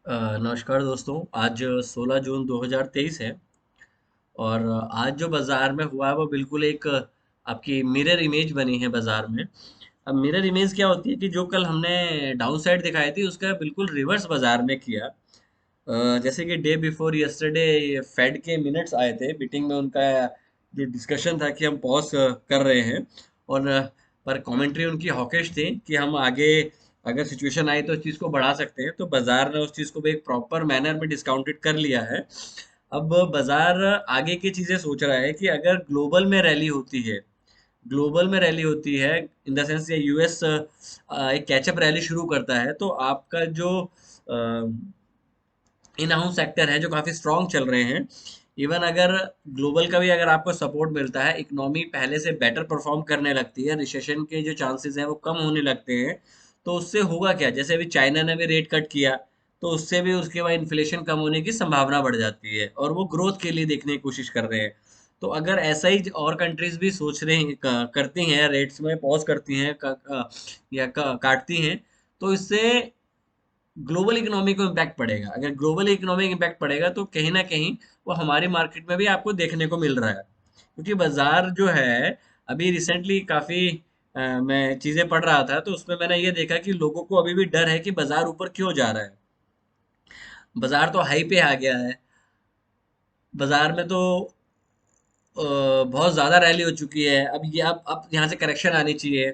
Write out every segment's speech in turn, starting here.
नमस्कार दोस्तों। आज 16 जून 2023 है। और आज जो बाजार में हुआ है वो बिल्कुल एक आपकी मिरर इमेज बनी है बाजार में। अब मिरर इमेज क्या होती है कि जो कल हमने डाउन साइड दिखाई थी उसका बिल्कुल रिवर्स बाजार में किया। जैसे कि डे बिफोर यस्टरडे फेड के मिनट्स आए थे मीटिंग में, उनका जो डिस्कशन था कि हम पॉज कर रहे हैं। और पर कमेंट्री उनकी हॉकिश थी कि हम आगे अगर सिचुएशन आई तो इस चीज़ को बढ़ा सकते हैं। तो बाजार ने उस चीज़ को भी एक प्रॉपर मैनर में डिस्काउंटेड कर लिया है। अब बाजार आगे की चीज़ें सोच रहा है कि अगर ग्लोबल में रैली होती है, ग्लोबल में रैली होती है इन द सेंस ये यूएस एक कैचअप रैली शुरू करता है, तो आपका जो इन हाउस सेक्टर है जो काफी स्ट्रांग चल रहे हैं। इवन अगर ग्लोबल का भी अगर आपको सपोर्ट मिलता है, इकोनॉमी पहले से बेटर परफॉर्म करने लगती है, रिसेशन के जो चांसेस हैं वो कम होने लगते हैं, तो उससे होगा क्या, जैसे अभी चाइना ने भी रेट कट किया तो उससे भी उसके बाद इन्फ्लेशन कम होने की संभावना बढ़ जाती है और वो ग्रोथ के लिए देखने की कोशिश कर रहे हैं। तो अगर ऐसा ही और कंट्रीज भी सोच रहे हैं, करती हैं, रेट्स में पॉज करती हैं, काटती हैं, तो इससे ग्लोबल इकोनॉमी को इम्पैक्ट पड़ेगा। अगर ग्लोबल इकोनॉमिक इम्पैक्ट पड़ेगा तो कहीं ना कहीं वो हमारी मार्केट में भी आपको देखने को मिल रहा है। क्योंकि बाजार जो है अभी रिसेंटली काफी मैं चीजें पढ़ रहा था तो उसमें मैंने ये देखा कि लोगों को अभी भी डर है कि बाजार ऊपर क्यों जा रहा है। बाजार तो हाई पे आ गया है। बाजार में तो बहुत ज्यादा रैली हो चुकी है। अब यहाँ से करेक्शन आनी चाहिए।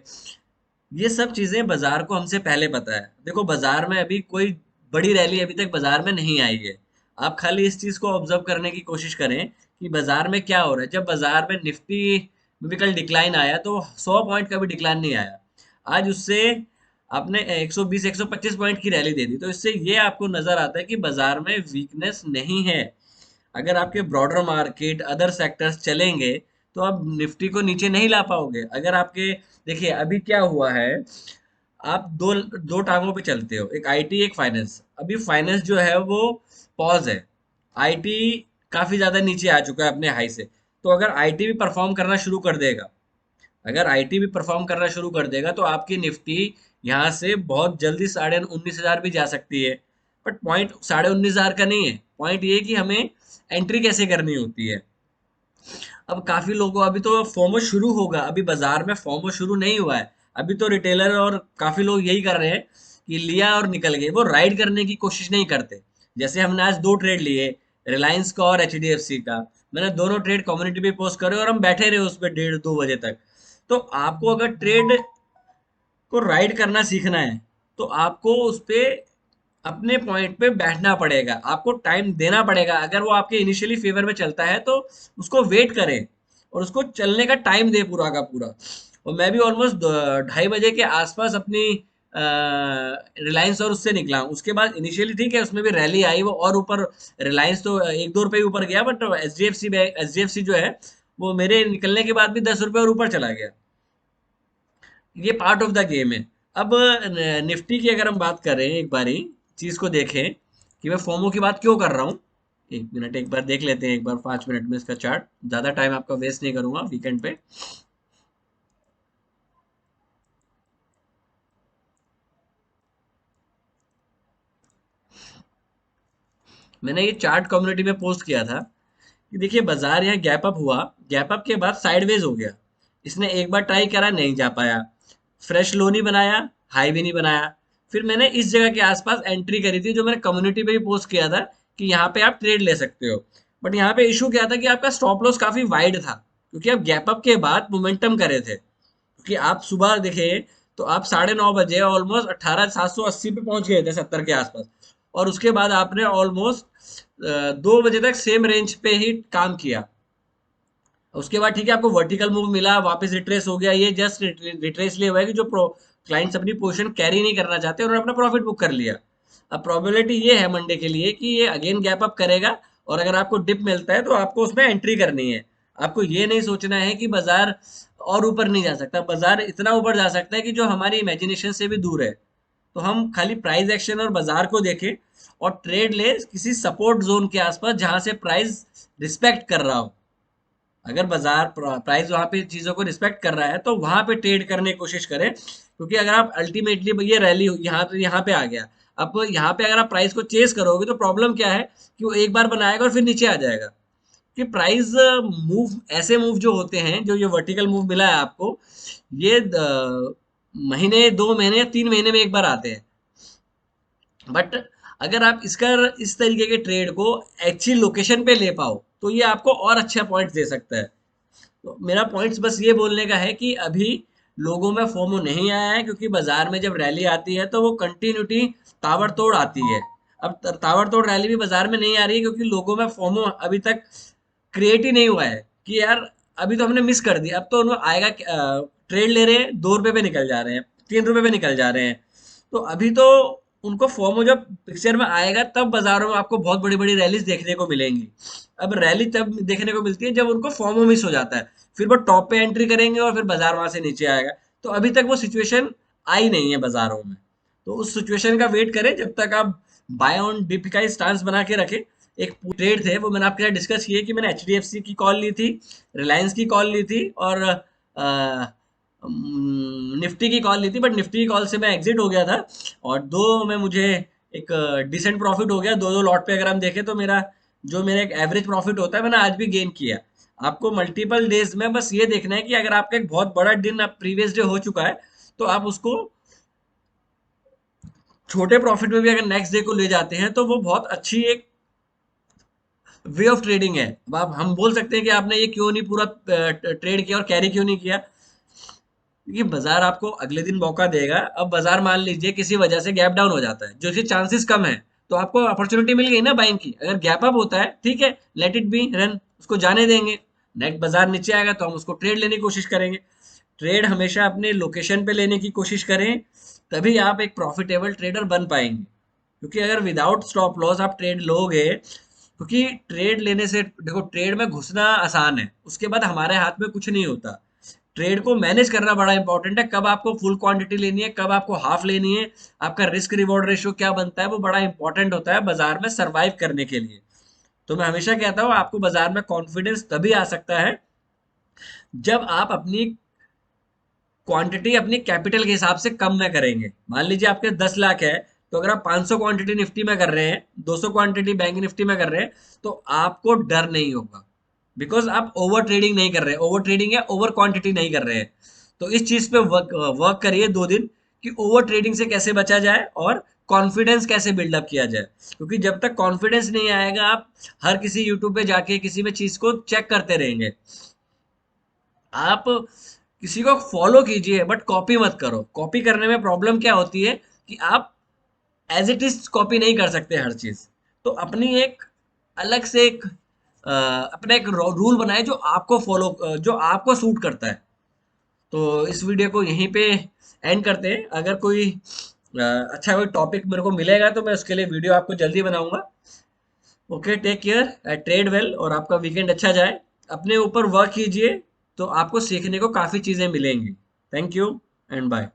ये सब चीजें बाजार को हमसे पहले पता है। देखो, बाजार में अभी कोई बड़ी रैली अभी तक बाजार में नहीं आई है। आप खाली इस चीज को ऑब्जर्व करने की कोशिश करें कि बाजार में क्या हो रहा है। जब बाजार में निफ्टी में भी कल डिक्लाइन आया तो 100 पॉइंट का भी डिक्लाइन नहीं आया। आज उससे आपने 120 125 पॉइंट की रैली दे दी, तो इससे ये आपको नजर आता है कि बाजार में वीकनेस नहीं है। अगर आपके ब्रॉडर मार्केट अदर सेक्टर्स चलेंगे तो आप निफ्टी को नीचे नहीं ला पाओगे। अगर आपके देखिए अभी क्या हुआ है, आप दो दो टांगों पे चलते हो, एक आईटी एक फाइनेंस। अभी फाइनेंस जो है वो पॉज है। आईटी काफी ज्यादा नीचे आ चुका है अपने हाई से। तो अगर आईटी भी परफॉर्म करना शुरू कर देगा, अगर आईटी भी परफॉर्म करना शुरू कर देगा तो आपकी निफ्टी यहाँ से बहुत जल्दी 19,500 भी जा सकती है। बट पॉइंट 19,500 का नहीं है, पॉइंट ये है कि हमें एंट्री कैसे करनी होती है। अब काफी लोगों, अभी तो फोमो शुरू होगा, अभी बाजार में फोमो शुरू नहीं हुआ है। अभी तो रिटेलर और काफी लोग यही कर रहे हैं कि लिया और निकल गए, वो राइड करने की कोशिश नहीं करते। जैसे हमने आज दो ट्रेड लिए, रिलायंस का और एचडीएफसी का। मैंने दोनों ट्रेड कम्युनिटी पे पोस्ट करे और हम बैठे रहे उस पर 1:30 2 बजे तक। तो आपको अगर ट्रेड को राइड करना सीखना है तो आपको उस पे अपने पॉइंट पे बैठना पड़ेगा, आपको टाइम देना पड़ेगा। अगर वो आपके इनिशियली फेवर में चलता है तो उसको वेट करें और उसको चलने का टाइम दे पूरा का पूरा। और मैं भी ऑलमोस्ट 2:30 बजे के आसपास अपनी रिलायंस और उससे निकला हूं। उसके बाद इनिशियली ठीक है, उसमें भी रैली आई वो और ऊपर, रिलायंस तो 1 2 रुपए ऊपर गया, but H D F C जो है वो मेरे निकलने के बाद भी 10 रुपए और ऊपर चला गया। ये पार्ट ऑफ द गेम है। अब निफ्टी की अगर हम बात करें, एक बारी चीज को देखें कि मैं फोमो की बात क्यों कर रहा हूँ। 1 मिनट एक बार देख लेते हैं, एक बार 5 मिनट में इसका चार्ट। ज्यादा टाइम आपका वेस्ट नहीं करूंगा वीकेंड पे। मैंने ये चार्ट कम्युनिटी में पोस्ट किया था कि देखिए बाजार यहाँ गैप अप हुआ, गैप अप के बाद साइडवेज हो गया। इसने एक बार ट्राई करा, नहीं जा पाया। फ्रेश लो नहीं बनाया, हाई भी नहीं बनाया। फिर मैंने इस जगह के आसपास एंट्री करी थी, जो मैंने कम्युनिटी पे भी पोस्ट किया था कि यहाँ पे आप ट्रेड ले सकते हो। बट यहाँ पे इशू क्या था कि आपका स्टॉप लॉस काफी वाइड था, क्योंकि आप गैप अप के बाद मोमेंटम करे थे। क्योंकि आप सुबह देखे तो आप 9:30 बजे ऑलमोस्ट 18,780 पे पहुंच गए थे, 70 के आसपास। और उसके बाद आपने ऑलमोस्ट 2 बजे तक सेम रेंज पे ही काम किया। उसके बाद ठीक है, आपको वर्टिकल मूव मिला, वापस रिट्रेस हो गया। ये जस्ट रिट्रेस लिए हुआ है कि जो क्लाइंट्स अपनी पोजीशन कैरी नहीं करना चाहते उन्होंने अपना प्रॉफिट बुक कर लिया। अब प्रोबेबिलिटी ये है मंडे के लिए कि ये अगेन गैप अप करेगा, और अगर आपको डिप मिलता है तो आपको उसमें एंट्री करनी है। आपको ये नहीं सोचना है कि बाजार और ऊपर नहीं जा सकता। बाजार इतना ऊपर जा सकता है कि जो हमारी इमेजिनेशन से भी दूर है। तो हम खाली प्राइस एक्शन और बाजार को देखें और ट्रेड ले किसी सपोर्ट जोन के आसपास जहां से प्राइस रिस्पेक्ट कर रहा हो। अगर बाजार प्राइस वहां पे चीजों को रिस्पेक्ट कर रहा है तो वहां पे ट्रेड करने की कोशिश करें। क्योंकि अगर आप अल्टीमेटली ये रैली यहाँ पे आ गया, अब यहाँ पे अगर आप प्राइस को चेस करोगे तो प्रॉब्लम क्या है कि वो एक बार बनाएगा और फिर नीचे आ जाएगा। कि प्राइस मूव, ऐसे मूव जो होते हैं, जो ये वर्टिकल मूव मिला है आपको, ये महीने, 2 महीने या 3 महीने में एक बार आते हैं। बट अगर आप इसका, इस तरीके के ट्रेड को एक्चुअल लोकेशन पे ले पाओ तो ये आपको और अच्छा पॉइंट्स दे सकता है। तो मेरा पॉइंट्स बस ये बोलने का है कि अभी लोगों में फोमो नहीं आया है, क्योंकि बाजार में जब रैली आती है तो वो कंटिन्यूटी ताबड़तोड़ आती है। अब ताबड़तोड़ रैली भी बाजार में नहीं आ रही है क्योंकि लोगों में फोमो अभी तक क्रिएट ही नहीं हुआ है कि यार अभी तो हमने मिस कर दिया। अब तो उन्हें आएगा, ट्रेड ले रहे हैं, 2 रुपए पे निकल जा रहे हैं, 3 रुपए पे निकल जा रहे हैं। तो अभी तो उनको फॉर्म जब पिक्चर में आएगा तब बाजारों में आपको बहुत बड़ी बड़ी रैलीज देखने को मिलेंगी। अब रैली तब देखने को मिलती है जब उनको फॉर्मो मिस हो जाता है, फिर वो टॉप पे एंट्री करेंगे और फिर बाजार वहां से नीचे आएगा। तो अभी तक वो सिचुएशन आई नहीं है बाजारों में। तो उस सिचुएशन का वेट करें जब तक आप बाय ऑन डिप का स्टांस बना के रखें। एक ट्रेड थे वो मैंने आपके साथ डिस्कस किए कि मैंने एचडीएफसी की कॉल ली थी, रिलायंस की कॉल ली थी और निफ्टी की कॉल ली थी। बट निफ्टी की कॉल से मैं एग्जिट हो गया था और दो में मुझे एक डिसेंट प्रॉफिट हो गया। दो दो लॉट पे अगर हम देखें तो मेरा जो मेरा एक एवरेज प्रॉफिट होता है मैंने आज भी गेन किया। आपको मल्टीपल डेज में बस ये देखना है कि अगर आपका एक बहुत बड़ा दिन प्रीवियस डे हो चुका है तो आप उसको छोटे प्रॉफिट में भी अगर नेक्स्ट डे को ले जाते हैं तो वो बहुत अच्छी एक वे ऑफ ट्रेडिंग है। अब आप, हम बोल सकते हैं कि आपने ये क्यों नहीं पूरा ट्रेड किया और कैरी क्यों नहीं किया, क्योंकि बाजार आपको अगले दिन मौका देगा। अब बाजार मान लीजिए किसी वजह से गैप डाउन हो जाता है जो कि चांसेस कम है, तो आपको अपॉर्चुनिटी मिल गई ना बाइंग की। अगर गैप अप होता है ठीक है, लेट इट बी रन, उसको जाने देंगे। नेक्स्ट बाजार नीचे आएगा तो हम उसको ट्रेड लेने की कोशिश करेंगे। ट्रेड हमेशा अपने लोकेशन पे लेने की कोशिश करें, तभी आप एक प्रॉफिटेबल ट्रेडर बन पाएंगे। क्योंकि अगर विदाउट स्टॉप लॉस आप ट्रेड लोगे, क्योंकि ट्रेड लेने से देखो, ट्रेड में घुसना आसान है, उसके बाद हमारे हाथ में कुछ नहीं होता। ट्रेड को मैनेज करना बड़ा इंपॉर्टेंट है, कब आपको फुल क्वांटिटी लेनी है, कब आपको हाफ लेनी है, आपका रिस्क रिवॉर्ड रेशियो क्या बनता है, वो बड़ा इंपॉर्टेंट होता है बाजार में सरवाइव करने के लिए। तो मैं हमेशा कहता हूँ आपको बाजार में कॉन्फिडेंस तभी आ सकता है जब आप अपनी क्वांटिटी अपनी कैपिटल के हिसाब से कम में करेंगे। मान लीजिए आपके 10 लाख है, तो अगर आप 500 क्वांटिटी निफ्टी में कर रहे हैं, 200 क्वांटिटी बैंक निफ्टी में कर रहे हैं, तो आपको डर नहीं होगा, बिकॉज आप ओवर ट्रेडिंग नहीं कर रहे हैं। ओवर ट्रेडिंग या ओवर क्वांटिटी नहीं कर रहे हैं। तो इस चीज पे वर्क करिए 2 दिन कि ओवर ट्रेडिंग से कैसे बचा जाए और कॉन्फिडेंस कैसे बिल्डअप किया जाए। क्योंकि जब तक कॉन्फिडेंस नहीं आएगा, आप हर किसी यूट्यूब पे जाके किसी में चीज को चेक करते रहेंगे। आप किसी को फॉलो कीजिए बट कॉपी मत करो। कॉपी करने में प्रॉब्लम क्या होती है कि आप एज इट इज कॉपी नहीं कर सकते हर चीज। तो अपनी एक अलग से एक अपना एक रूल बनाए जो आपको फॉलो, जो आपको सूट करता है। तो इस वीडियो को यहीं पे एंड करते हैं। अगर कोई अच्छा कोई टॉपिक मेरे को मिलेगा तो मैं उसके लिए वीडियो आपको जल्दी बनाऊंगा। Okay, take care, trade well और आपका वीकेंड अच्छा जाए। अपने ऊपर वर्क कीजिए तो आपको सीखने को काफ़ी चीज़ें मिलेंगी। Thank you and bye.